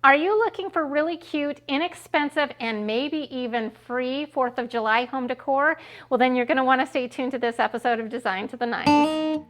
Are you looking for really cute, inexpensive, and maybe even free 4th of July home decor? Well, then you're going to want to stay tuned to this episode of Design to the Nines.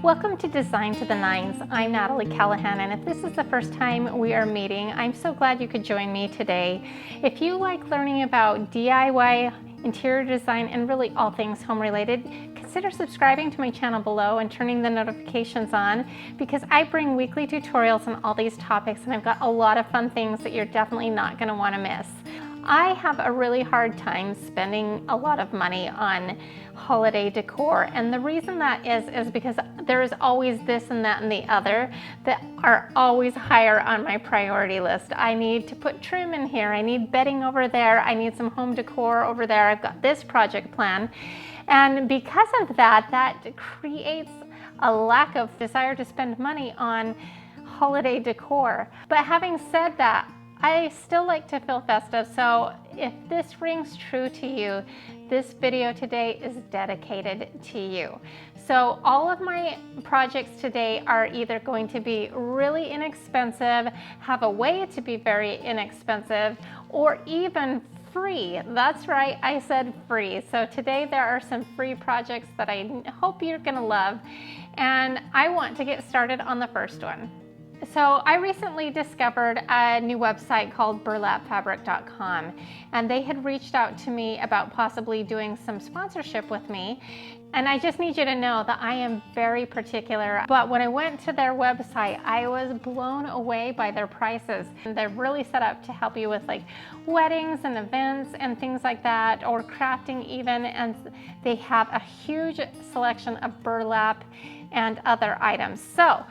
Welcome to Design to the Nines. I'm Natalie Callahan, and if this is the first time we are meeting, I'm so glad you could join me today. If you like learning about DIY, interior design, and really all things home related, consider subscribing to my channel below and turning the notifications on, because I bring weekly tutorials on all these topics, and I've got a lot of fun things that you're definitely not going to want to miss. I have a really hard time spending a lot of money on holiday decor, and the reason that is because there is always this and that and the other that are always higher on my priority list. I need to put trim in here, I need bedding over there, I need some home decor over there, I've got this project plan. And because of that, that creates a lack of desire to spend money on holiday decor. But having said that, I still like to feel festive, so if this rings true to you, this video today is dedicated to you. So all of my projects today are either going to be really inexpensive, have a way to be very inexpensive, or even free. That's right, I said free. So today there are some free projects that I hope you're gonna love, and I want to get started on the first one. So I recently discovered a new website called burlapfabric.com, and they had reached out to me about possibly doing some sponsorship with me. And I just need you to know that I am very particular, but when I went to their website, I was blown away by their prices. And they're really set up to help you with like weddings and events and things like that, or crafting even, and they have a huge selection of burlap and other items. So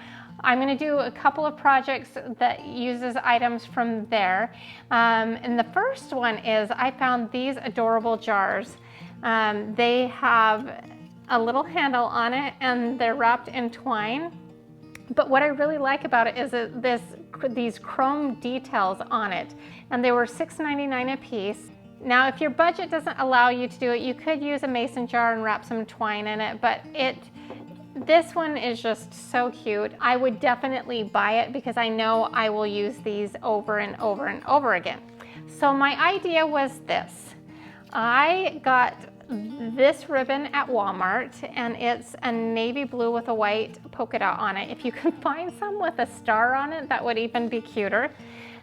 I'm going to do a couple of projects that uses items from there. And the first one is I found these adorable jars. They have a little handle on it and they're wrapped in twine. But what I really like about it is these chrome details on it. And they were $6.99 a piece. Now, if your budget doesn't allow you to do it, you could use a mason jar and wrap some twine in it, but this one is just so cute. I would definitely buy it because I know I will use these over and over and over again. So my idea was this. I got this ribbon at Walmart, and it's a navy blue with a white polka dot on it. If you can find some with a star on it, that would even be cuter.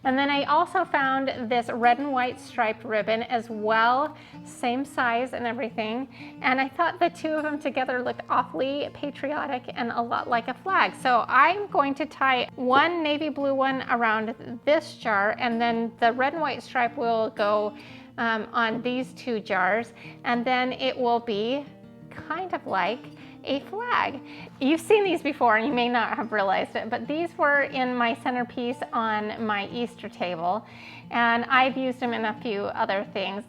And then I also found this red and white striped ribbon as well, same size and everything. And I thought the two of them together looked awfully patriotic and a lot like a flag. So I'm going to tie one navy blue one around this jar, and then the red and white stripe will go on these two jars, and then it will be kind of like a flag. You've seen these before and you may not have realized it, but these were in my centerpiece on my Easter table, and I've used them in a few other things.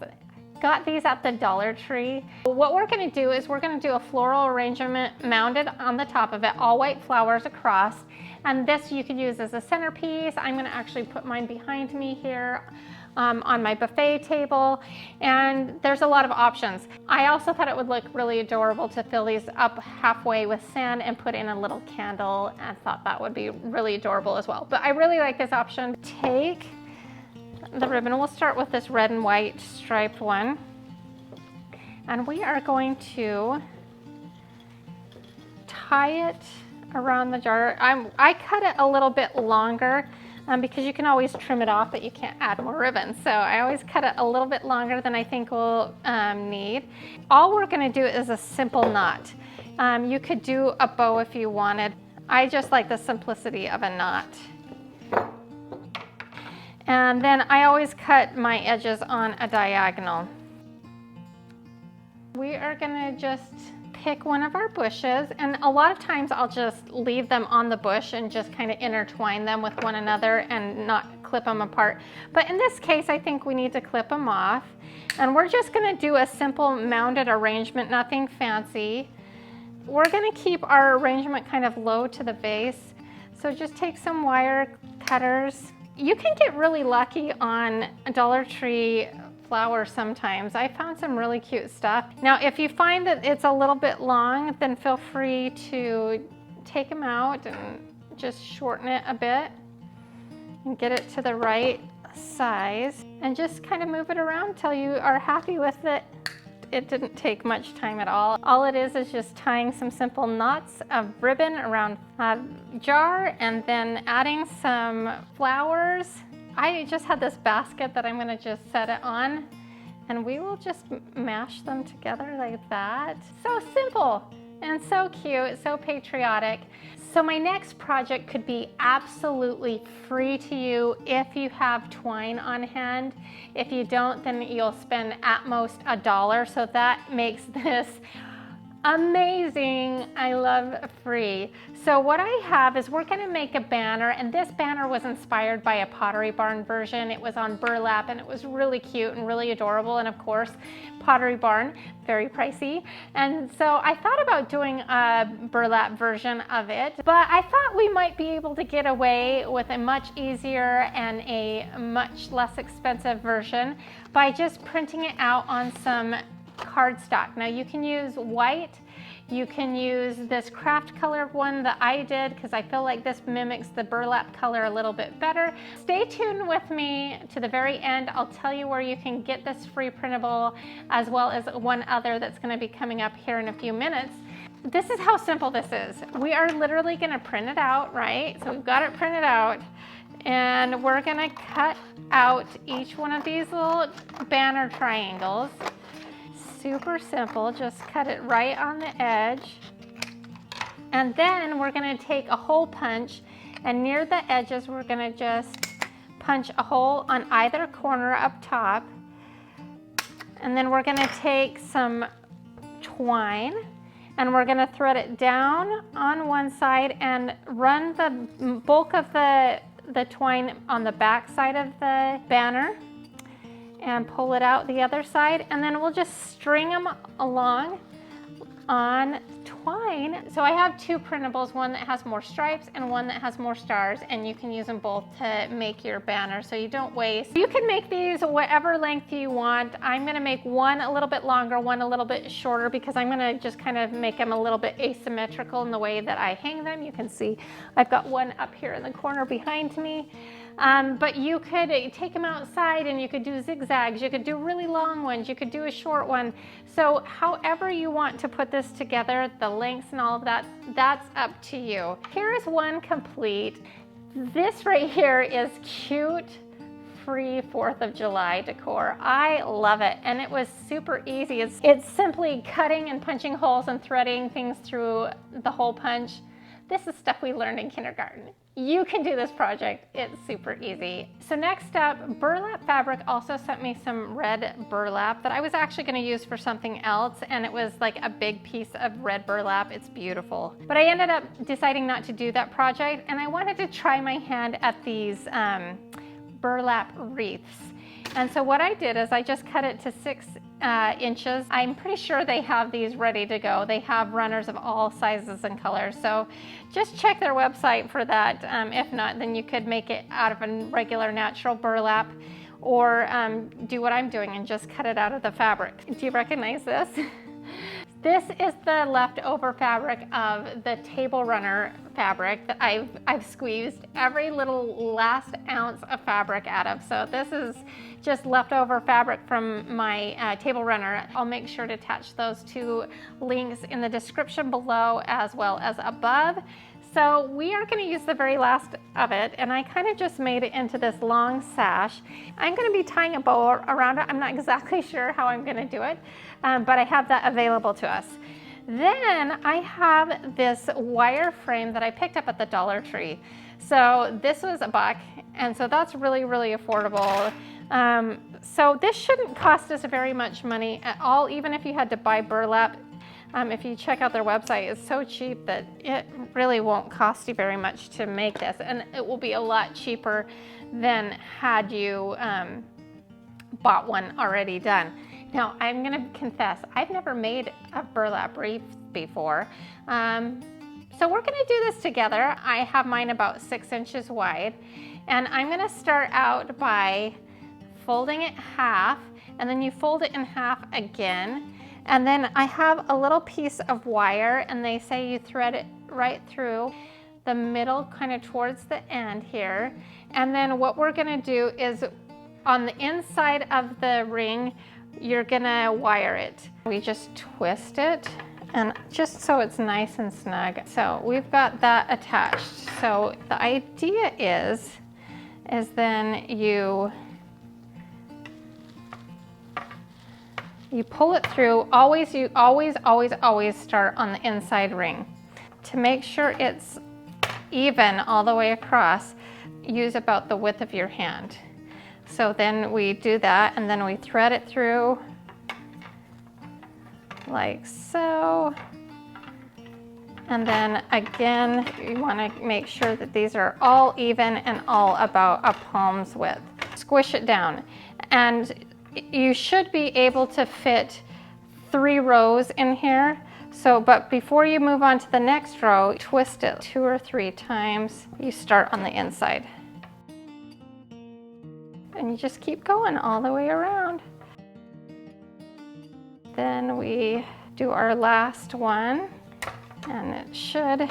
Got these at the Dollar Tree. What we're going to do is we're going to do a floral arrangement mounted on the top of it, all white flowers across, and this you could use as a centerpiece. I'm going to actually put mine behind me here on my buffet table, and there's a lot of options. I also thought it would look really adorable to fill these up halfway with sand and put in a little candle, and thought that would be really adorable as well. But I really like this option. Take the ribbon, we'll start with this red and white striped one, and we are going to tie it around the jar. I cut it a little bit longer because you can always trim it off, but you can't add more ribbon. So I always cut it a little bit longer than I think we'll need. All we're going to do is a simple knot. You could do a bow if you wanted. I just like the simplicity of a knot. And then I always cut my edges on a diagonal. We are going to just pick one of our bushes, and a lot of times I'll just leave them on the bush and just kind of intertwine them with one another and not clip them apart. But in this case, I think we need to clip them off, and we're just going to do a simple mounded arrangement, nothing fancy. We're going to keep our arrangement kind of low to the base, so just take some wire cutters. You can get really lucky on Dollar Tree flowers sometimes. I found some really cute stuff. Now, if you find that it's a little bit long, then feel free to take them out and just shorten it a bit and get it to the right size and just kind of move it around till you are happy with it. It didn't take much time at all. All it is just tying some simple knots of ribbon around a jar and then adding some flowers. I just had this basket that I'm gonna just set it on, and we will just mash them together like that. So simple and so cute, so patriotic. So my next project could be absolutely free to you if you have twine on hand. If you don't, then you'll spend at most $1. So that makes this amazing. I love free. So what I have is we're gonna make a banner, and this banner was inspired by a Pottery Barn version. It was on burlap and it was really cute and really adorable, and of course Pottery Barn, very pricey. And so I thought about doing a burlap version of it, but I thought we might be able to get away with a much easier and a much less expensive version by just printing it out on some cardstock. Now you can use white, you can use this craft color one that I did because I feel like this mimics the burlap color a little bit better. Stay tuned with me to the very end. I'll tell you where you can get this free printable, as well as one other that's going to be coming up here in a few minutes. This is how simple this is. We are literally going to print it out, right? So we've got it printed out, and we're going to cut out each one of these little banner triangles. Super simple, just cut it right on the edge. And then we're gonna take a hole punch, and near the edges we're gonna just punch a hole on either corner up top. And then we're gonna take some twine and we're gonna thread it down on one side and run the bulk of the twine on the back side of the banner, and pull it out the other side, and then we'll just string them along on twine. So I have two printables, one that has more stripes and one that has more stars, and you can use them both to make your banner so you don't waste. You can make these whatever length you want. I'm gonna make one a little bit longer, one a little bit shorter, because I'm gonna just kind of make them a little bit asymmetrical in the way that I hang them. You can see I've got one up here in the corner behind me. But you could take them outside and you could do zigzags, you could do really long ones, you could do a short one. So however you want to put this together, the lengths and all of that, that's up to you. Here is one complete. This right here is cute, free 4th of July decor. I love it, and it was super easy. It's simply cutting and punching holes and threading things through the hole punch. This is stuff we learned in kindergarten. You can do this project, it's super easy. So next up, Burlap Fabric also sent me some red burlap that I was actually gonna use for something else, and it was like a big piece of red burlap. It's beautiful. But I ended up deciding not to do that project, and I wanted to try my hand at these burlap wreaths. And so what I did is I just cut it to 6 inches. I'm pretty sure they have these ready to go. They have runners of all sizes and colors. So just check their website for that. If not, then you could make it out of a regular natural burlap, or do what I'm doing and just cut it out of the fabric. Do you recognize this? This is the leftover fabric of the table runner fabric that I've squeezed every little last ounce of fabric out of. So this is just leftover fabric from my table runner. I'll make sure to attach those 2 links in the description below as well as above. So we are going to use the very last of it, and I kind of just made it into this long sash. I'm going to be tying a bow around it. I'm not exactly sure how I'm going to do it, but I have that available to us. Then I have this wire frame that I picked up at the Dollar Tree. So this was $1, and so that's really, really affordable. So this shouldn't cost us very much money at all, even if you had to buy burlap. If you check out their website, it's so cheap that it really won't cost you very much to make this, and it will be a lot cheaper than had you bought one already done. Now, I'm gonna confess, I've never made a burlap wreath before, so we're gonna do this together. I have mine about 6 inches wide, and I'm gonna start out by folding it half, and then you fold it in half again. And then I have a little piece of wire, and they say you thread it right through the middle, kind of towards the end here. And then what we're gonna do is on the inside of the ring, you're gonna wire it. We just twist it, and just so it's nice and snug. So we've got that attached. So the idea is then you pull it through. You always start on the inside ring. To make sure it's even all the way across, use about the width of your hand. So then we do that, and then we thread it through like so. And then again, you want to make sure that these are all even and all about a palm's width. Squish it down, and you should be able to fit 3 rows in here. So, but before you move on to the next row, twist it 2 or 3 times. You start on the inside. And you just keep going all the way around. Then we do our last one, and it should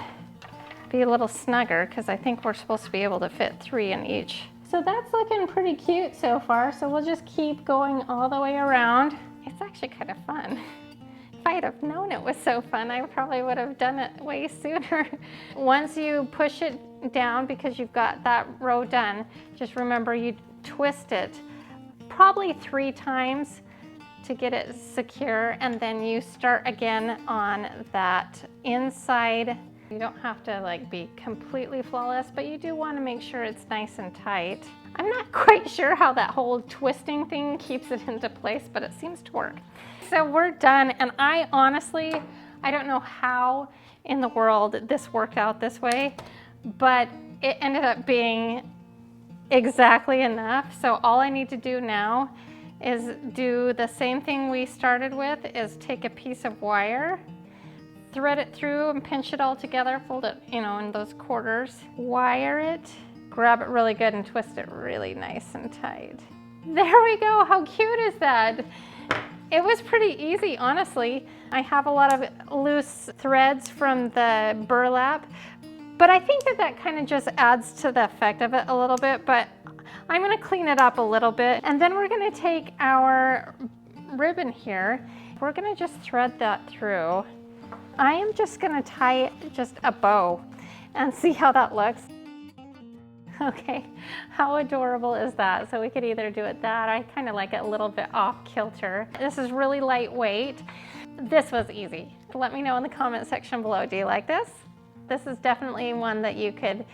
be a little snugger because I think we're supposed to be able to fit 3 in each. So that's looking pretty cute so far. So we'll just keep going all the way around. It's actually kind of fun. If I'd have known it was so fun, I probably would have done it way sooner. Once you push it down, because you've got that row done, just remember you twist it probably 3 times to get it secure, and then you start again on that inside. You don't have to like be completely flawless, but you do want to make sure it's nice and tight. I'm not quite sure how that whole twisting thing keeps it into place, but it seems to work. So we're done, and I honestly don't know how in the world this worked out this way, but it ended up being exactly enough. So all I need to do now is do the same thing we started with, is take a piece of wire, thread it through and pinch it all together, fold it, in those quarters, wire it, grab it really good and twist it really nice and tight. There we go. How cute is that? It was pretty easy, honestly. I have a lot of loose threads from the burlap, but I think that kind of just adds to the effect of it a little bit, but I'm gonna clean it up a little bit, and then we're gonna take our ribbon here. We're gonna just thread that through. I am just gonna tie just a bow and see how that looks. Okay, how adorable is that? So we could either do it that, I kind of like it a little bit off kilter. This is really lightweight. This was easy. Let me know in the comment section below, do you like this? This is definitely one that you could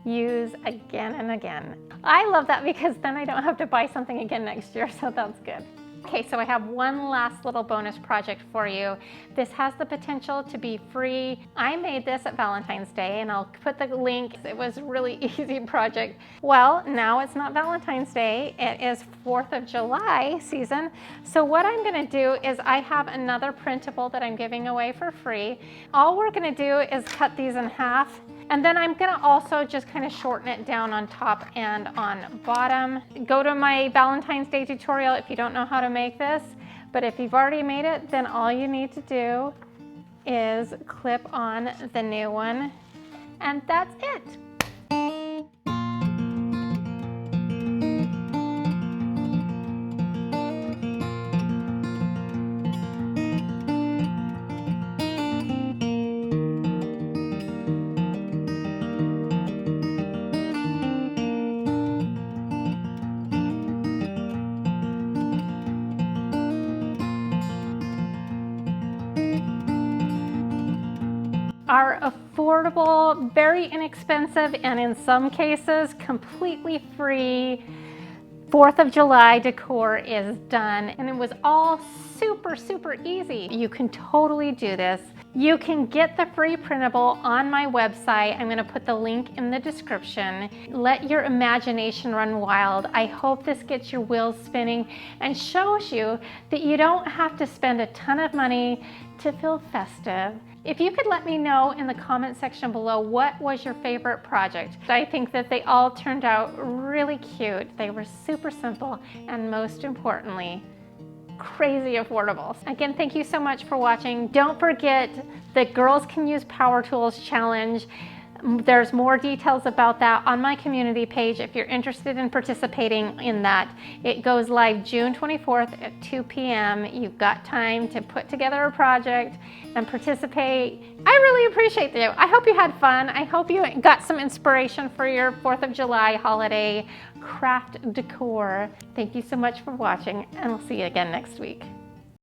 use again and again. I love that because then I don't have to buy something again next year, so that's good. Okay, so I have one last little bonus project for you. This has the potential to be free. I made this at Valentine's Day, and I'll put the link. It was a really easy project. Well, now it's not Valentine's Day. It is 4th of July season. So what I'm gonna do is I have another printable that I'm giving away for free. All we're gonna do is cut these in half, and then I'm gonna also just kind of shorten it down on top and on bottom. Go to my Valentine's Day tutorial if you don't know how to make this, but if you've already made it, then all you need to do is clip on the new one, and that's it. Our affordable, very inexpensive, and in some cases completely free 4th of July decor is done, and it was all super easy. You can totally do this. You can get the free printable on my website. I'm going to put the link in the description. Let your imagination run wild. I hope this gets your wheels spinning and shows you that you don't have to spend a ton of money to feel festive. If you could let me know in the comment section below what was your favorite project. I think that they all turned out really cute. They were super simple, and most importantly, crazy affordable. Again, thank you so much for watching. Don't forget the Girls Can Use Power Tools Challenge. There's more details about that on my community page if you're interested in participating in that. It goes live June 24th at 2 p.m. You've got time to put together a project and participate. I really appreciate you. I hope you had fun. I hope you got some inspiration for your 4th of July holiday craft decor. Thank you so much for watching, and we'll see you again next week.